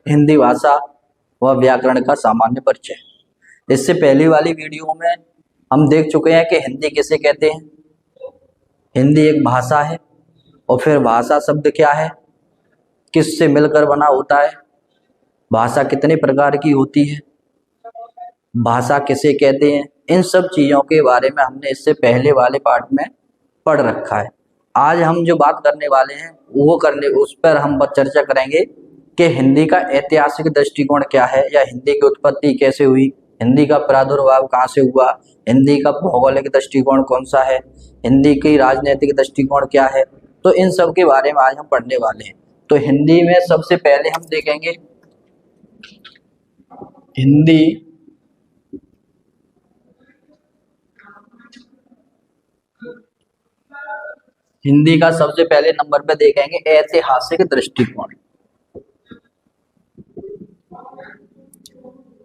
हिंदी भाषा व व्याकरण का सामान्य परिचय। इससे पहली वाली वीडियो में हम देख चुके हैं कि हिंदी किसे कहते हैं। हिंदी एक भाषा है और फिर भाषा शब्द क्या है, किससे मिलकर बना होता है, भाषा कितने प्रकार की होती है, भाषा किसे कहते हैं, इन सब चीज़ों के बारे में हमने इससे पहले वाले पार्ट में पढ़ रखा है। आज हम जो बात करने वाले हैं उस पर हम चर्चा करेंगे कि हिंदी का ऐतिहासिक दृष्टिकोण क्या है, या हिंदी की उत्पत्ति कैसे हुई, हिंदी का प्रादुर्भाव कहाँ से हुआ, हिंदी का भौगोलिक दृष्टिकोण कौन सा है, हिंदी की राजनीतिक दृष्टिकोण क्या है। तो इन सब के बारे में आज हम पढ़ने वाले हैं। तो हिंदी में सबसे पहले हम देखेंगे हिंदी का सबसे पहले नंबर पे देखेंगे ऐतिहासिक दृष्टिकोण।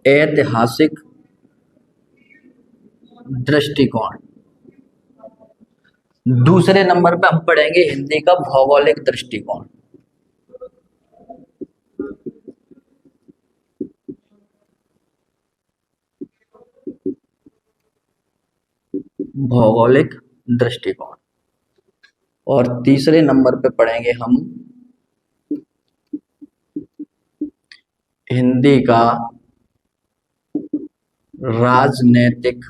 ऐतिहासिक दृष्टिकोण। दूसरे नंबर पे हम पढ़ेंगे हिंदी का भौगोलिक दृष्टिकोण। भौगोलिक दृष्टिकोण। और तीसरे नंबर पे पढ़ेंगे हम हिंदी का राजनैतिक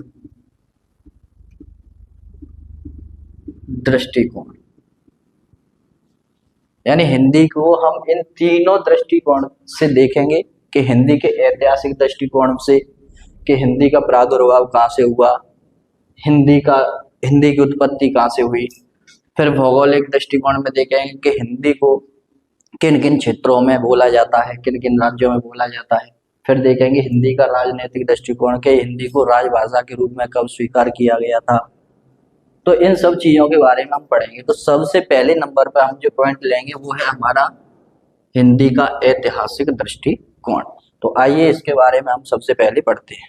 दृष्टिकोण। यानी हिंदी को हम इन तीनों दृष्टिकोण से देखेंगे कि हिंदी के ऐतिहासिक दृष्टिकोण से कि हिंदी का प्रादुर्भाव कहाँ से हुआ, हिंदी की उत्पत्ति कहाँ से हुई। फिर भौगोलिक दृष्टिकोण में देखेंगे कि हिंदी को किन किन क्षेत्रों में बोला जाता है, किन किन राज्यों में बोला जाता है। फिर देखेंगे हिंदी का राजनीतिक दृष्टिकोण के हिंदी को राजभाषा के रूप में कब स्वीकार किया गया था। तो इन सब चीजों के बारे में हम पढ़ेंगे। तो सबसे पहले नंबर पर हम जो पॉइंट लेंगे वो है हमारा हिंदी का ऐतिहासिक दृष्टिकोण। तो आइए इसके बारे में हम सबसे पहले पढ़ते हैं।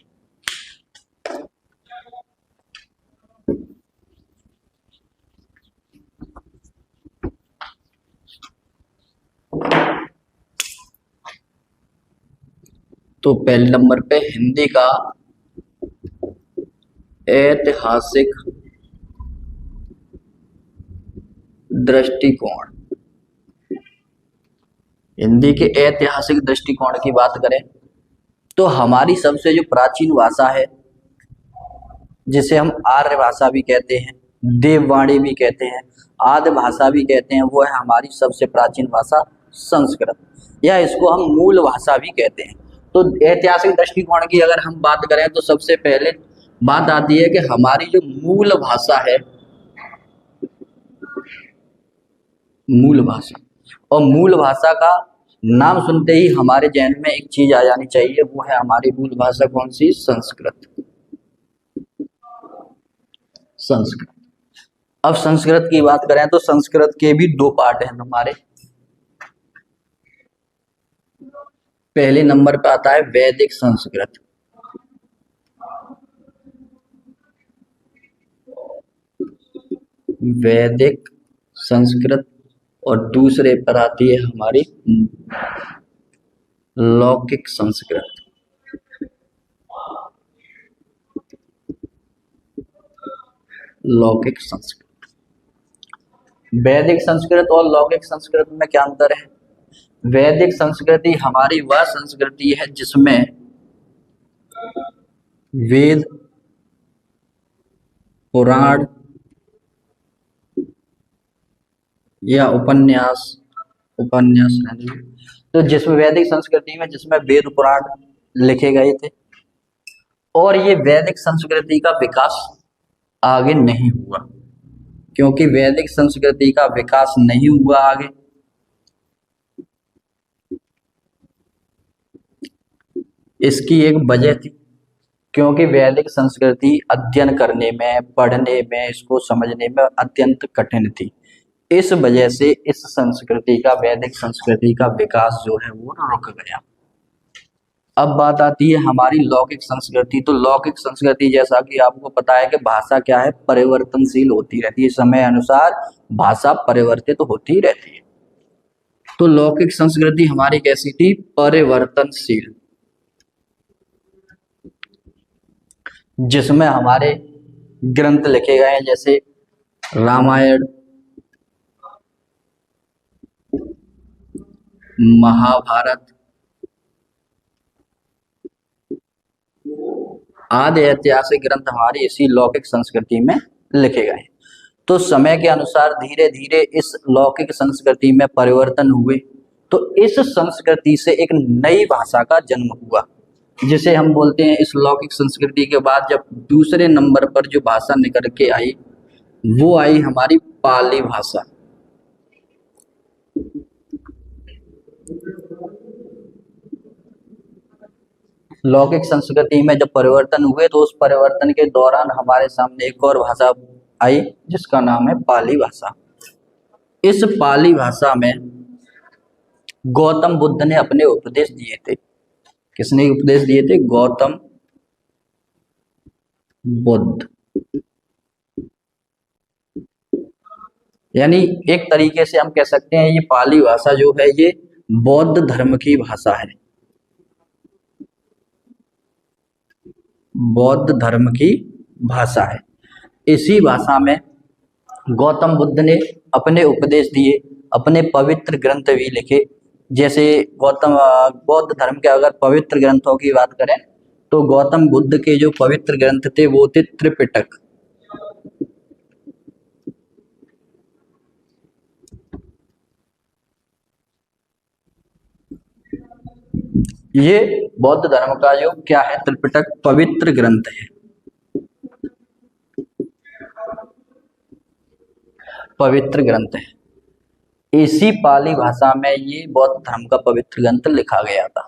तो पहले नंबर पे हिंदी का ऐतिहासिक दृष्टिकोण। हिंदी के ऐतिहासिक दृष्टिकोण की बात करें तो हमारी सबसे जो प्राचीन भाषा है, जिसे हम आर्य भाषा भी कहते हैं, देववाणी भी कहते हैं, आद्य भाषा भी कहते हैं, वो है हमारी सबसे प्राचीन भाषा संस्कृत, या इसको हम मूल भाषा भी कहते हैं। तो ऐतिहासिक दृष्टिकोण की अगर हम बात करें तो सबसे पहले बात आती है कि हमारी जो मूल भाषा है, मूल भाषा, और मूल भाषा का नाम सुनते ही हमारे जहन में एक चीज आ जानी चाहिए, वो है हमारी मूल भाषा कौन सी? संस्कृत। संस्कृत। अब संस्कृत की बात करें तो संस्कृत के भी दो पार्ट हैं हमारे। पहले नंबर पे आता है वैदिक संस्कृत। वैदिक संस्कृत। और दूसरे पर आती है हमारी लौकिक संस्कृत। लौकिक संस्कृत। वैदिक संस्कृत और लौकिक संस्कृत में क्या अंतर है? वैदिक संस्कृति हमारी वह संस्कृति है जिसमें वेद, पुराण या उपन्यास तो जिसमें वैदिक संस्कृति में जिसमें वेद पुराण लिखे गए थे, और ये वैदिक संस्कृति का विकास आगे नहीं हुआ, क्योंकि वैदिक संस्कृति का विकास नहीं हुआ आगे, इसकी एक वजह थी, क्योंकि वैदिक संस्कृति अध्ययन करने में, पढ़ने में, इसको समझने में अत्यंत कठिन थी। इस वजह से इस संस्कृति का, वैदिक संस्कृति का विकास जो है वो रुक गया। अब बात आती है हमारी लौकिक संस्कृति। तो लौकिक संस्कृति जैसा कि आपको पता है कि भाषा क्या है? परिवर्तनशील होती रहती है, समय अनुसार भाषा परिवर्तित होती रहती है। तो लौकिक संस्कृति हमारी कैसी थी? परिवर्तनशील, जिसमें हमारे ग्रंथ लिखे गए हैं जैसे रामायण, महाभारत आदि ऐतिहासिक ग्रंथ हमारी इसी लौकिक संस्कृति में लिखे गए हैं। तो समय के अनुसार धीरे धीरे इस लौकिक संस्कृति में परिवर्तन हुए, तो इस संस्कृति से एक नई भाषा का जन्म हुआ, जिसे हम बोलते हैं, इस लौकिक संस्कृति के बाद जब दूसरे नंबर पर जो भाषा निकल के आई वो आई हमारी पाली भाषा। लौकिक संस्कृति में जब परिवर्तन हुए तो उस परिवर्तन के दौरान हमारे सामने एक और भाषा आई जिसका नाम है पाली भाषा। इस पाली भाषा में गौतम बुद्ध ने अपने उपदेश दिए थे। किसने उपदेश दिए थे? गौतम बुद्ध। यानी एक तरीके से हम कह सकते हैं ये पाली भाषा जो है ये बौद्ध धर्म की भाषा है, बौद्ध धर्म की भाषा है। इसी भाषा में गौतम बुद्ध ने अपने उपदेश दिए, अपने पवित्र ग्रंथ भी लिखे। जैसे बौद्ध धर्म के अगर पवित्र ग्रंथों की बात करें तो गौतम बुद्ध के जो पवित्र ग्रंथ थे वो थे त्रिपिटक। ये बौद्ध धर्म का जो क्या है? त्रिपिटक पवित्र ग्रंथ है, पवित्र ग्रंथ है। इसी पाली भाषा में ये बौद्ध धर्म का पवित्र ग्रंथ लिखा गया था।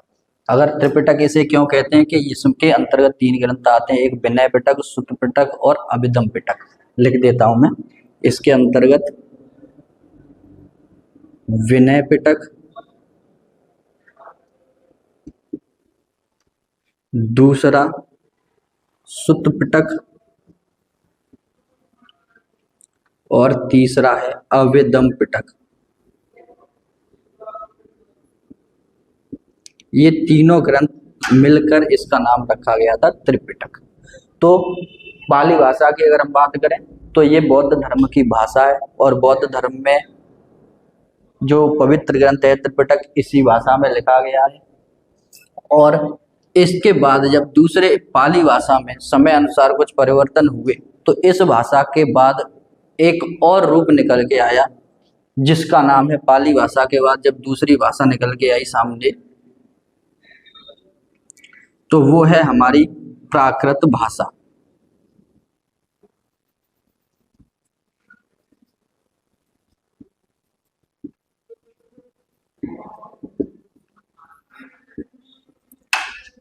अगर त्रिपिटक इसे क्यों कहते हैं कि इसके अंतर्गत 3 ग्रंथ आते हैं, एक विनय पिटक, सुत्त पिटक और अभिधम पिटक। लिख देता हूं मैं, इसके अंतर्गत विनय पिटक, दूसरा सुत्त पिटक और तीसरा है अभिधम पिटक। ये तीनों ग्रंथ मिलकर इसका नाम रखा गया था त्रिपिटक। तो पाली भाषा की अगर हम बात करें तो ये बौद्ध धर्म की भाषा है और बौद्ध धर्म में जो पवित्र ग्रंथ है त्रिपिटक इसी भाषा में लिखा गया है। और इसके बाद जब दूसरे पाली भाषा में समय अनुसार कुछ परिवर्तन हुए तो इस भाषा के बाद एक और रूप निकल के आया जिसका नाम है, पाली भाषा के बाद जब दूसरी भाषा निकल के आई सामने तो वो है हमारी प्राकृत भाषा।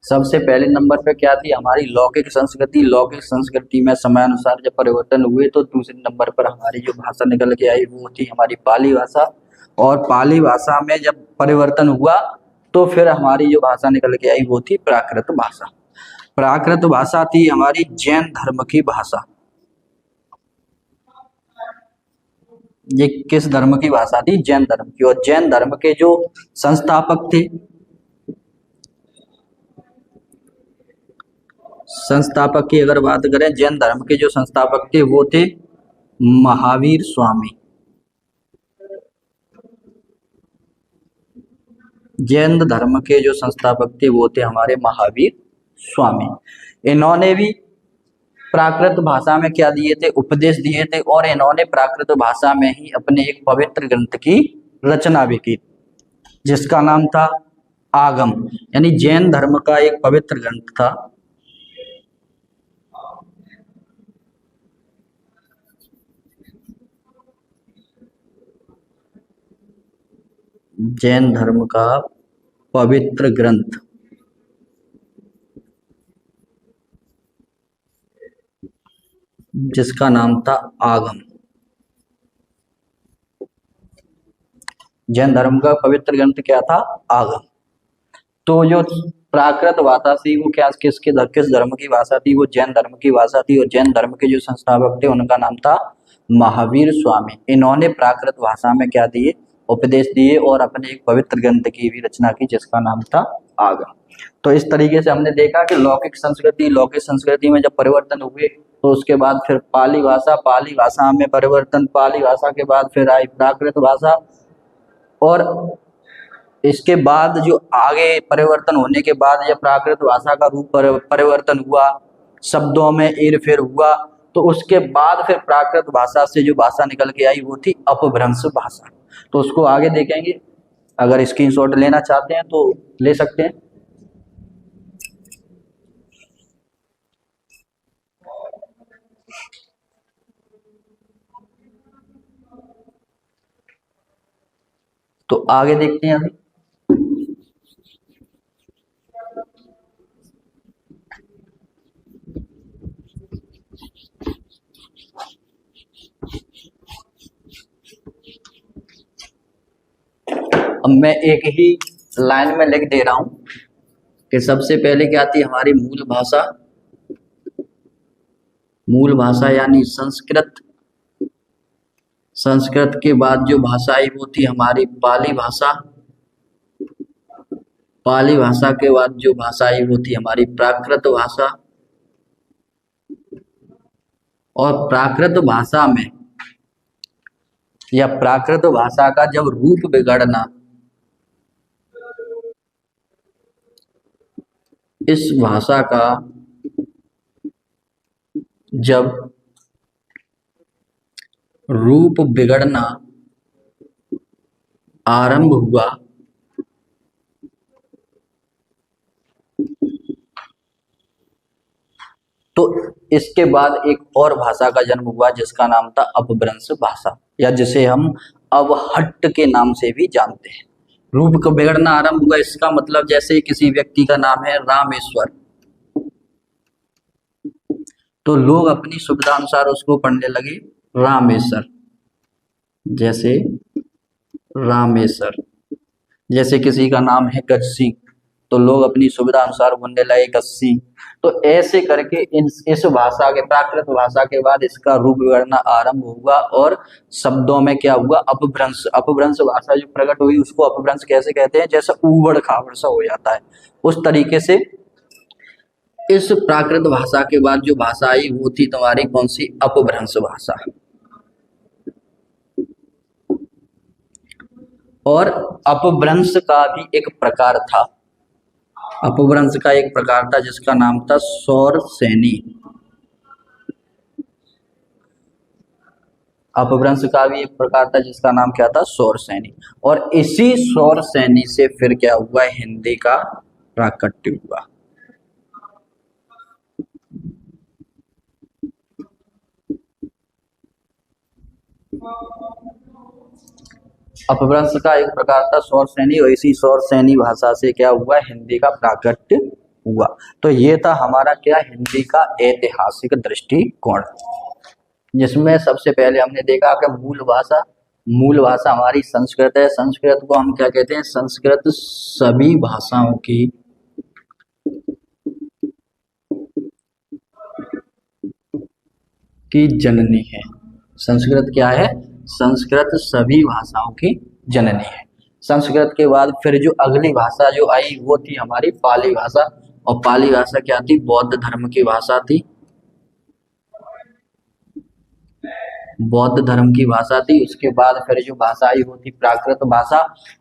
सबसे पहले नंबर पे क्या थी? हमारी लौकिक संस्कृति। लौकिक संस्कृति में समय अनुसार जब परिवर्तन हुए तो दूसरे नंबर पर हमारी जो भाषा निकल के आई वो थी हमारी पाली भाषा। और पाली भाषा में जब परिवर्तन हुआ तो फिर हमारी जो भाषा निकल के आई वो थी प्राकृत भाषा। प्राकृत भाषा थी हमारी जैन धर्म की भाषा। ये किस धर्म की भाषा थी? जैन धर्म की। और जैन धर्म के जो संस्थापक थे, संस्थापक की अगर बात करें, जैन धर्म के जो संस्थापक थे वो थे महावीर स्वामी। जैन धर्म के जो संस्थापक थे वो थे हमारे महावीर स्वामी। इन्होंने भी प्राकृत भाषा में क्या दिए थे? उपदेश दिए थे। और इन्होंने प्राकृत भाषा में ही अपने एक पवित्र ग्रंथ की रचना भी की जिसका नाम था आगम। यानी जैन धर्म का एक पवित्र ग्रंथ था जैन धर्म का पवित्र ग्रंथ जिसका नाम था आगम। जैन धर्म का पवित्र ग्रंथ क्या था? आगम। तो जो प्राकृत भाषा थी वो क्या किस धर्म की भाषा थी? वो जैन धर्म की भाषा थी। और जैन धर्म के जो संस्थापक थे उनका नाम था महावीर स्वामी। इन्होंने प्राकृत भाषा में क्या दिए? उपदेश दिए और अपने एक पवित्र ग्रंथ की भी रचना की जिसका नाम था आगम। तो इस तरीके से हमने देखा कि लौकिक संस्कृति में जब परिवर्तन हुए तो उसके बाद फिर पाली भाषा में परिवर्तन, पाली भाषा के बाद फिर आई प्राकृत भाषा, और इसके बाद जो आगे परिवर्तन होने के बाद जब प्राकृत भाषा का रूप परिवर्तन हुआ, शब्दों में हेरफेर हुआ, तो उसके बाद फिर प्राकृत भाषा से जो भाषा निकल के आई वो थी अपभ्रंश भाषा। तो उसको आगे देखेंगे, अगर स्क्रीनशॉट लेना चाहते हैं तो ले सकते हैं। तो आगे देखते हैं अभी। अब मैं एक ही लाइन में लिख दे रहा हूं कि सबसे पहले क्या थी हमारी मूल भाषा यानी संस्कृत। संस्कृत के बाद जो भाषा आई वो थी हमारी पाली भाषा। पाली भाषा के बाद जो भाषा आई वो थी हमारी प्राकृत भाषा। और प्राकृत भाषा में या प्राकृत भाषा का जब रूप बिगड़ना, इस भाषा का जब रूप बिगड़ना आरंभ हुआ तो इसके बाद एक और भाषा का जन्म हुआ जिसका नाम था अपभ्रंश भाषा, या जिसे हम अवहट्ट के नाम से भी जानते हैं। रूप का बिगड़ना आरंभ हुआ, इसका मतलब जैसे किसी व्यक्ति का नाम है रामेश्वर, तो लोग अपनी सुविधा अनुसार उसको पढ़ने लगे रामेश्वर, जैसे रामेश्वर। जैसे किसी का नाम है गस्सी, तो लोग अपनी सुविधा अनुसार बोलने लगे गस्सी। तो ऐसे करके इस भाषा के, प्राकृत भाषा के बाद इसका रूप बिगड़ना आरंभ हुआ और शब्दों में क्या हुआ, अपभ्रंश। अपभ्रंश भाषा जो प्रकट हुई उसको अपभ्रंश कैसे कहते हैं, जैसे ऊबड़ खाबड़ सा हो जाता है, उस तरीके से इस प्राकृत भाषा के बाद जो भाषा आई वो थी तुम्हारी कौन सी, अपभ्रंश भाषा। और अपभ्रंश का भी एक प्रकार था, अपभ्रंश का एक प्रकार था जिसका नाम था सौरसेनी। अपभ्रंश का भी एक प्रकार था जिसका नाम क्या था, सौरसेनी। और इसी सौरसेनी से फिर क्या हुआ, हिंदी का प्राकट्य हुआ। अपभ्रंश का एक प्रकार था सौरसेनी, और इसी सौरसेनी भाषा से क्या हुआ, हिंदी का प्राकट्य हुआ। तो ये था हमारा क्या, हिंदी का ऐतिहासिक दृष्टिकोण, जिसमें सबसे पहले हमने देखा कि मूल भाषा हमारी संस्कृत है। संस्कृत को हम क्या कहते हैं, संस्कृत सभी भाषाओं की जननी है। संस्कृत क्या है, संस्कृत सभी भाषाओं की जननी है। संस्कृत के बाद फिर जो अगली भाषा जो आई वो थी हमारी पाली भाषा। और पाली भाषा क्या थी, बौद्ध धर्म की भाषा थी, बौद्ध धर्म की भाषा थी। उसके बाद फिर जो भाषा आई वो थी प्राकृत भाषा,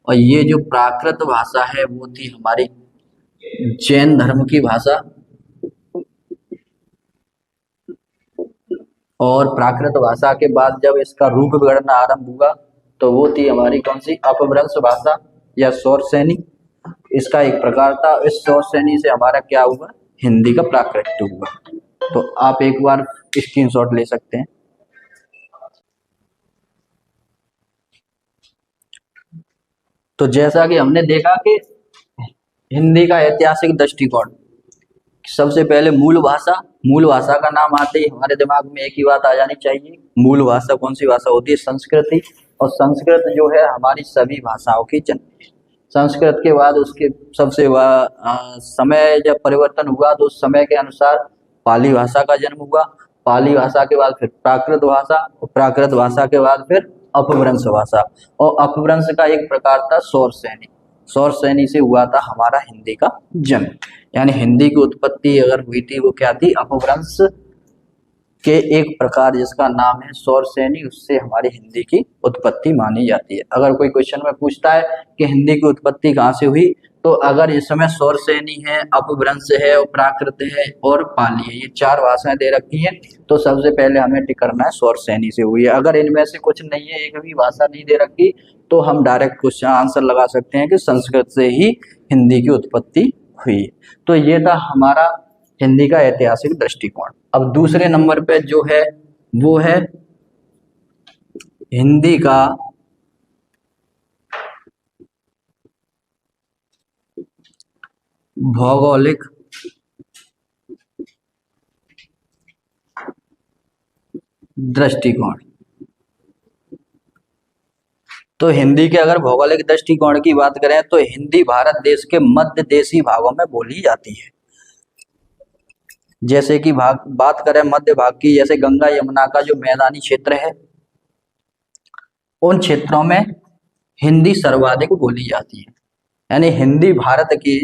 और ये जो प्राकृत भाषा है वो थी हमारी जैन धर्म की भाषा। और प्राकृत भाषा के बाद जब इसका रूप बिगड़ना आरंभ हुआ तो वो थी हमारी कौन सी, अपभ्रंश भाषा या सौरसेनी। इसका एक प्रकार था। इस सौरसेनी से हमारा क्या हुआ, हिंदी का प्राकट्य हुआ। तो आप एक बार स्क्रीनशॉट ले सकते हैं। तो जैसा कि हमने देखा कि हिंदी का ऐतिहासिक दृष्टिकोण, सबसे पहले मूल भाषा का नाम आते ही हमारे दिमाग में एक ही बात आ जानी चाहिए, मूल भाषा कौन सी भाषा होती है, संस्कृत। और संस्कृत जो है हमारी सभी भाषाओं की जननी है। संस्कृत के बाद उसके सबसे समय जब परिवर्तन हुआ तो उस समय के अनुसार पाली भाषा का जन्म हुआ। पाली भाषा के बाद फिर प्राकृत भाषा, और प्राकृत भाषा के बाद फिर अपभ्रंश भाषा। और अपभ्रंश का एक प्रकार था सौर सैनी। सौर सैनी से हुआ था हमारा हिंदी का जन्म। यानी हिंदी की उत्पत्ति अगर हुई थी वो क्या थी, अपभ्रंश के एक प्रकार जिसका नाम है सौर सैनी, उससे हमारी हिंदी की उत्पत्ति मानी जाती है। अगर कोई क्वेश्चन में पूछता है कि हिंदी की उत्पत्ति कहाँ से हुई, तो अगर इस समय सौर सैनी है, अपभ्रंश है, और प्राकृत है और पाली है, ये चार भाषाएं दे रखी हैं, तो सबसे पहले हमें टिक करना है सौर सैनी से हुई है। अगर इनमें से कुछ नहीं है, एक भी भाषा नहीं दे रखी, तो हम डायरेक्ट क्वेश्चन आंसर लगा सकते हैं कि संस्कृत से ही हिंदी की उत्पत्ति हुई। तो ये था हमारा हिंदी का ऐतिहासिक दृष्टिकोण। अब दूसरे नंबर पे जो है वो है हिंदी का भौगोलिक दृष्टिकोण। तो हिंदी के अगर भौगोलिक दृष्टिकोण की बात करें तो हिंदी भारत देश के मध्य देशी भागों में बोली जाती है। जैसे कि बात करें मध्य भाग की, जैसे गंगा यमुना का जो मैदानी क्षेत्र है, उन क्षेत्रों में हिंदी सर्वाधिक बोली जाती है। यानी हिंदी भारत की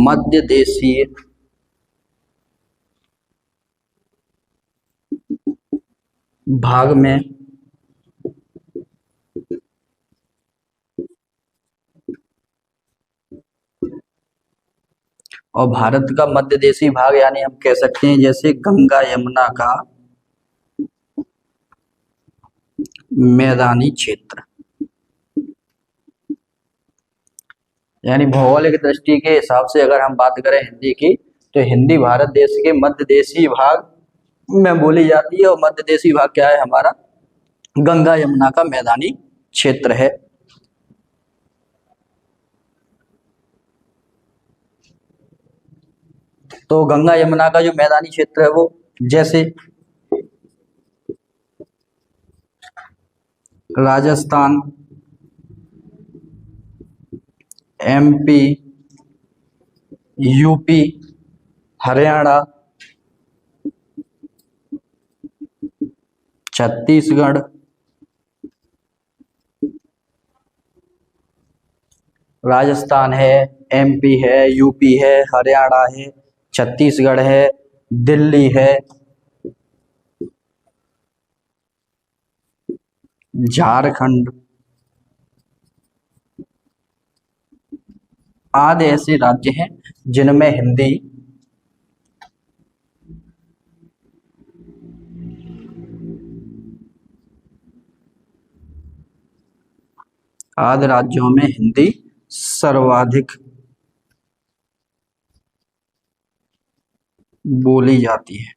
मध्य देशीय भाग में और भारत का मध्य देशी भाग यानी हम कह सकते हैं जैसे गंगा यमुना का मैदानी क्षेत्र। यानी भौगोलिक दृष्टि के हिसाब से अगर हम बात करें हिंदी की, तो हिंदी भारत देश के मध्य देशी भाग में बोली जाती है। और मध्य देशी भाग क्या है हमारा, गंगा यमुना का मैदानी क्षेत्र है। तो गंगा यमुना का जो मैदानी क्षेत्र है वो जैसे राजस्थान, एमपी, यूपी, हरियाणा, छत्तीसगढ़, राजस्थान है, एमपी है, यूपी है, हरियाणा है, छत्तीसगढ़ है, दिल्ली है, झारखंड आदि ऐसे राज्य हैं जिनमें हिंदी आदि राज्यों में हिंदी सर्वाधिक बोली जाती है।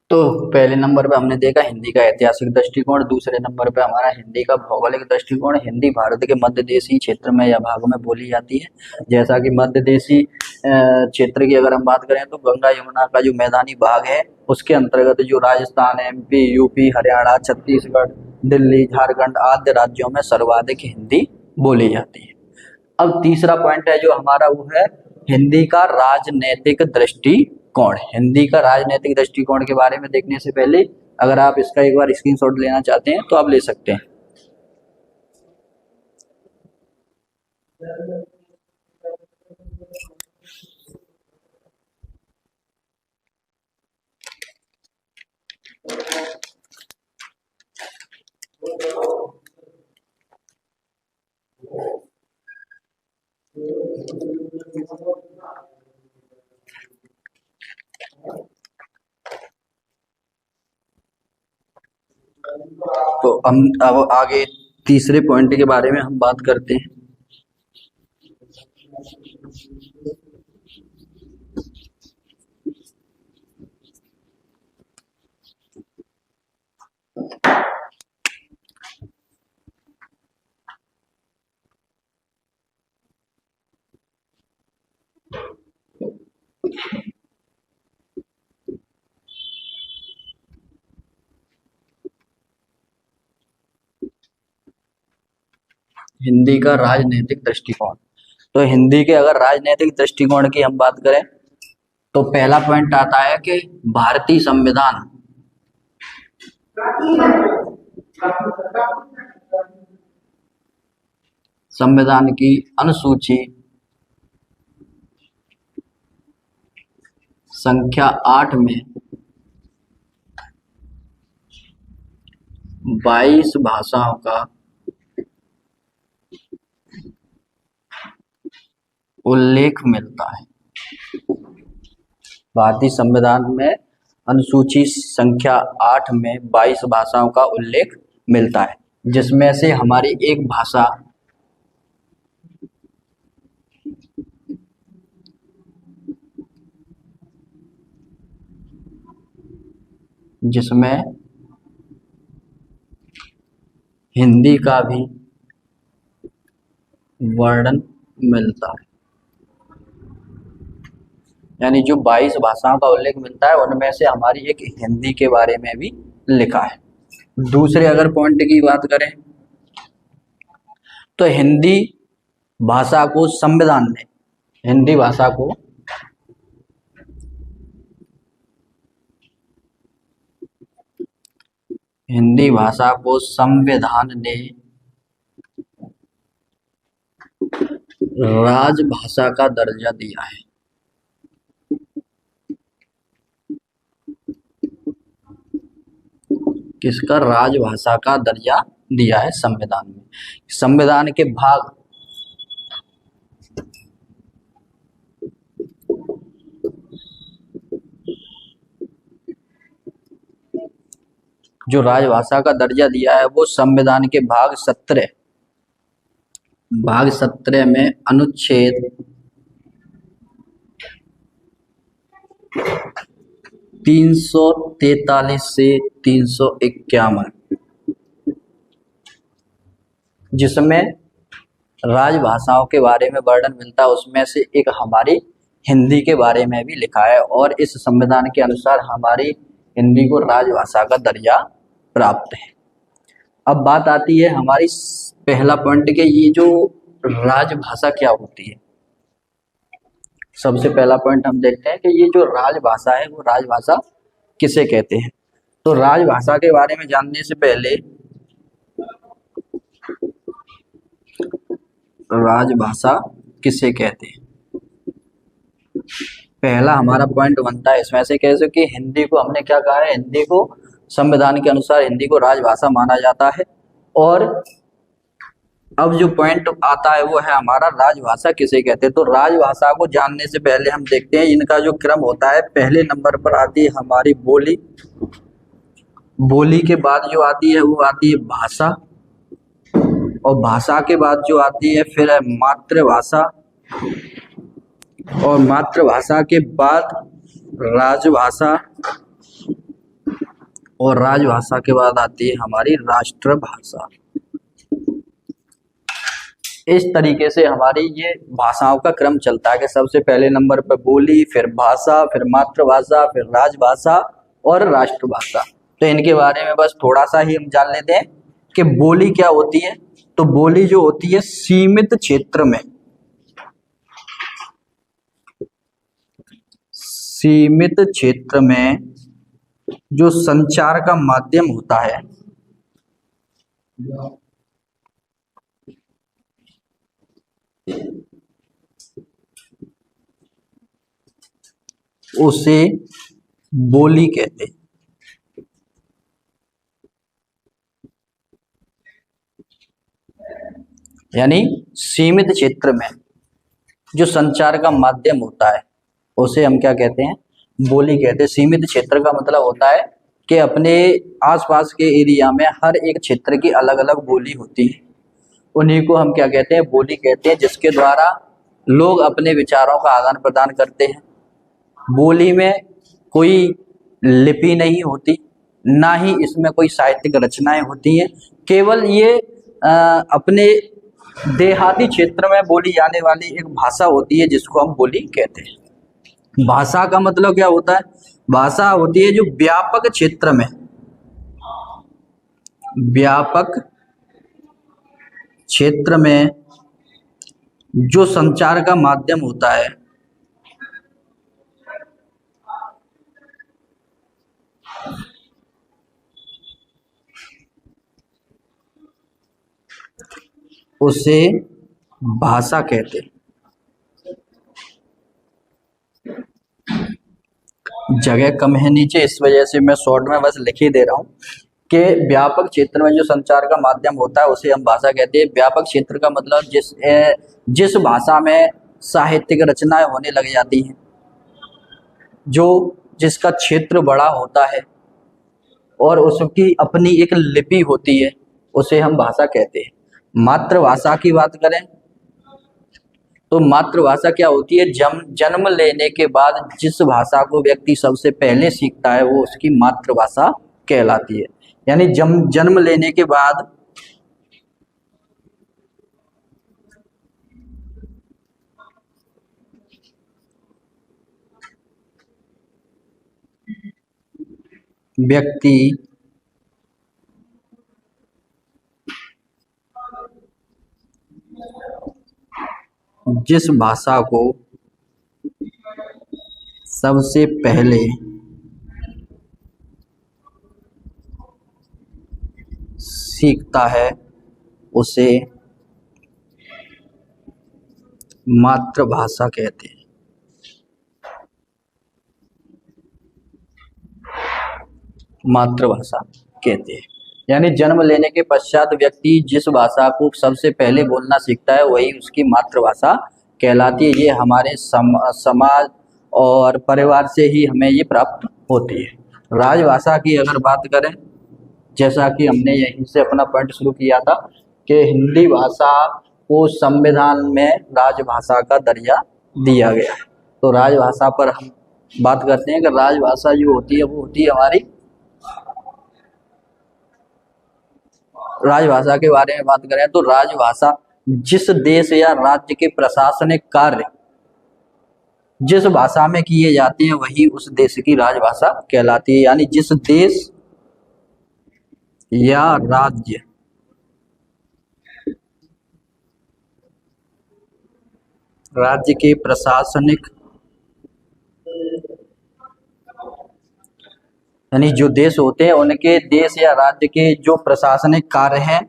तो पहले नंबर पे हमने देखा हिंदी का ऐतिहासिक दृष्टिकोण, दूसरे नंबर पे हमारा हिंदी का भौगोलिक दृष्टिकोण। हिंदी भारत के मध्य देशी क्षेत्र में या भागों में बोली जाती है। जैसा कि मध्य देशी क्षेत्र की अगर हम बात करें तो गंगा यमुना का जो मैदानी भाग है उसके अंतर्गत जो राजस्थान, एमपी, यूपी, हरियाणा, छत्तीसगढ़, दिल्ली, झारखंड आदि राज्यों में सर्वाधिक हिंदी बोली जाती है। अब तीसरा पॉइंट है जो हमारा वो है हिंदी का राजनैतिक दृष्टिकोण। हिंदी का राजनैतिक दृष्टिकोण के बारे में देखने से पहले अगर आप इसका एक बार स्क्रीनशॉट लेना चाहते हैं तो आप ले सकते हैं। तो हम अब आगे तीसरे पॉइंट के बारे में हम बात करते हैं। हिंदी का राजनीतिक दृष्टिकोण। तो हिंदी के अगर राजनीतिक दृष्टिकोण की हम बात करें तो पहला पॉइंट आता है कि भारतीय संविधान की अनुसूची संख्या 8 में 22 भाषाओं का उल्लेख मिलता है। भारतीय संविधान में अनुसूची संख्या 8 में 22 भाषाओं का उल्लेख मिलता है, जिसमें से हमारी एक भाषा जिसमें हिंदी का भी वर्णन मिलता है। यानी जो 22 भाषाओं का उल्लेख मिलता है उनमें से हमारी एक हिंदी के बारे में भी लिखा है। दूसरे अगर पॉइंट की बात करें तो हिंदी भाषा को संविधान ने हिंदी भाषा को संविधान ने राजभाषा का दर्जा दिया है। किसका? राजभाषा का दर्जा दिया है संविधान में। संविधान के भाग जो राजभाषा का दर्जा दिया है वो संविधान के भाग 17 में अनुच्छेद 343 से 351 जिसमें राजभाषाओं के बारे में वर्णन मिलता है, उसमें से एक हमारी हिंदी के बारे में भी लिखा है और इस संविधान के अनुसार हमारी हिंदी को राजभाषा का दर्जा प्राप्त है। अब बात आती है हमारी पहला पॉइंट के ये जो राजभाषा क्या होती है। सबसे पहला पॉइंट हम देखते हैं कि ये जो राजभाषा है वो राजभाषा किसे कहते हैं। तो राजभाषा के बारे में जानने से पहले राजभाषा किसे कहते हैं, पहला हमारा पॉइंट बनता है इसमें से कैसे कि हिंदी को हमने क्या कहा है, हिंदी को संविधान के अनुसार हिंदी को राजभाषा माना जाता है। और अब जो पॉइंट आता है वो है हमारा राजभाषा किसे कहते हैं। तो राजभाषा को जानने से पहले हम देखते हैं इनका जो क्रम होता है। पहले नंबर पर आती है हमारी बोली, बोली के बाद जो आती है वो आती है भाषा, और भाषा के बाद जो आती है फिर है मातृभाषा, और मातृभाषा के बाद राजभाषा, और राजभाषा के बाद आती है हमारी राष्ट्रभाषा। इस तरीके से हमारी ये भाषाओं का क्रम चलता है कि सबसे पहले नंबर पर बोली, फिर भाषा, फिर मातृभाषा, फिर राजभाषा और राष्ट्रभाषा। तो इनके बारे में बस थोड़ा सा ही हम जान लेते हैं कि बोली क्या होती है। तो बोली जो होती है सीमित क्षेत्र में जो संचार का माध्यम होता है उसे बोली कहते हैं। यानी सीमित क्षेत्र में जो संचार का माध्यम होता है उसे हम क्या कहते हैं, बोली कहते हैं। सीमित क्षेत्र का मतलब होता है कि अपने आसपास के एरिया में हर एक क्षेत्र की अलग अलग बोली होती है, उन्हीं को हम क्या कहते हैं, बोली कहते हैं, जिसके द्वारा लोग अपने विचारों का आदान प्रदान करते हैं। बोली में कोई लिपि नहीं होती, ना ही इसमें कोई साहित्यिक रचनाएं होती हैं। केवल ये अपने देहाती क्षेत्र में बोली जाने वाली एक भाषा होती है जिसको हम बोली कहते हैं। भाषा का मतलब क्या होता है, भाषा होती है जो व्यापक क्षेत्र में, व्यापक क्षेत्र में जो संचार का माध्यम होता है उसे भाषा कहते हैं। जगह कम है नीचे, इस वजह से मैं शॉर्ट में बस लिख ही दे रहा हूँ कि व्यापक क्षेत्र में जो संचार का माध्यम होता है उसे हम भाषा कहते हैं। व्यापक क्षेत्र का मतलब जिस भाषा में साहित्यिक रचनाएं होने लग जाती हैं, जिसका क्षेत्र बड़ा होता है और उसकी अपनी एक लिपि होती है, उसे हम भाषा कहते हैं। मातृभाषा की बात करें तो मातृभाषा क्या होती है? जन्म लेने के बाद जिस भाषा को व्यक्ति सबसे पहले सीखता है वो उसकी मातृभाषा कहलाती है। यानी जन्म लेने के बाद व्यक्ति जिस भाषा को सबसे पहले सीखता है उसे मातृभाषा कहते हैं। मातृभाषा कहते हैं यानी जन्म लेने के पश्चात व्यक्ति जिस भाषा को सबसे पहले बोलना सीखता है वही उसकी मातृभाषा कहलाती है। ये हमारे समाज और परिवार से ही हमें ये प्राप्त होती है। राजभाषा की अगर बात करें, जैसा कि हमने यहीं से अपना पॉइंट शुरू किया था कि हिंदी भाषा को संविधान में राजभाषा का दर्जा दिया गया है। तो राजभाषा पर हम बात करते हैं कि राजभाषा जो होती है वो होती है हमारी, राजभाषा के बारे में बात करें तो राजभाषा जिस देश या राज्य के प्रशासनिक कार्य जिस भाषा में किए जाते हैं वही उस देश की राजभाषा कहलाती है। यानी जिस देश या राज्य के प्रशासनिक, यानी जो देश होते हैं उनके देश या राज्य के जो प्रशासनिक कार्य हैं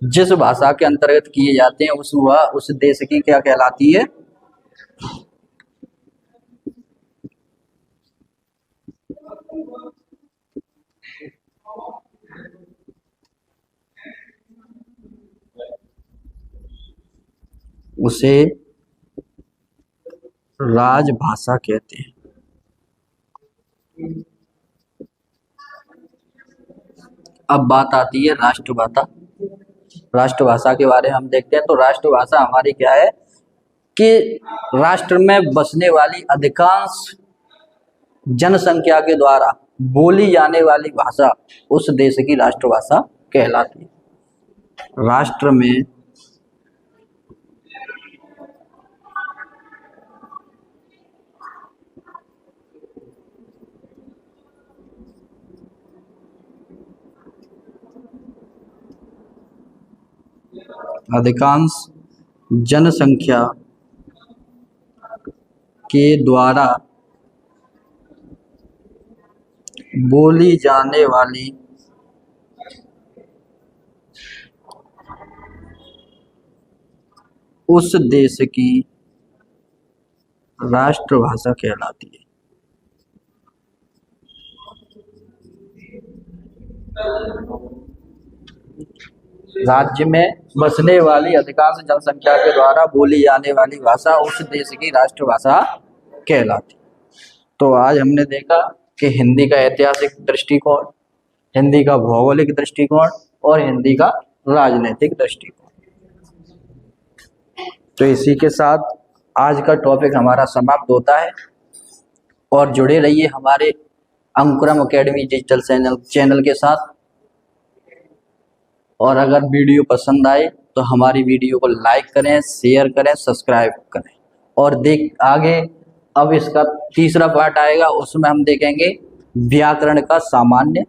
जिस भाषा के अंतर्गत किए जाते हैं उस देश की क्या कहलाती है? उसे राजभाषा कहते हैं। अब बात आती है राष्ट्रभाषा। राष्ट्रभाषा के बारे में हम देखते हैं तो राष्ट्रभाषा हमारी क्या है कि राष्ट्र में बसने वाली अधिकांश जनसंख्या के द्वारा बोली जाने वाली भाषा उस देश की राष्ट्रभाषा कहलाती है। राष्ट्र में अधिकांश जनसंख्या के द्वारा बोली जाने वाली उस देश की राष्ट्रभाषा कहलाती है। राज्य में बसने वाली अधिकांश जनसंख्या के द्वारा बोली जाने वाली भाषा उस देश की राष्ट्रभाषा कहलाती। तो आज हमने देखा कि हिंदी का ऐतिहासिक दृष्टिकोण, हिंदी का भौगोलिक दृष्टिकोण और हिंदी का राजनीतिक दृष्टिकोण। तो इसी के साथ आज का टॉपिक हमारा समाप्त होता है और जुड़े रहिए हमारे अंकुरम एकेडमी डिजिटल चैनल के साथ। और अगर वीडियो पसंद आए तो हमारी वीडियो को लाइक करें, शेयर करें, सब्सक्राइब करें। और आगे अब इसका तीसरा पार्ट आएगा, उसमें हम देखेंगे व्याकरण का सामान्य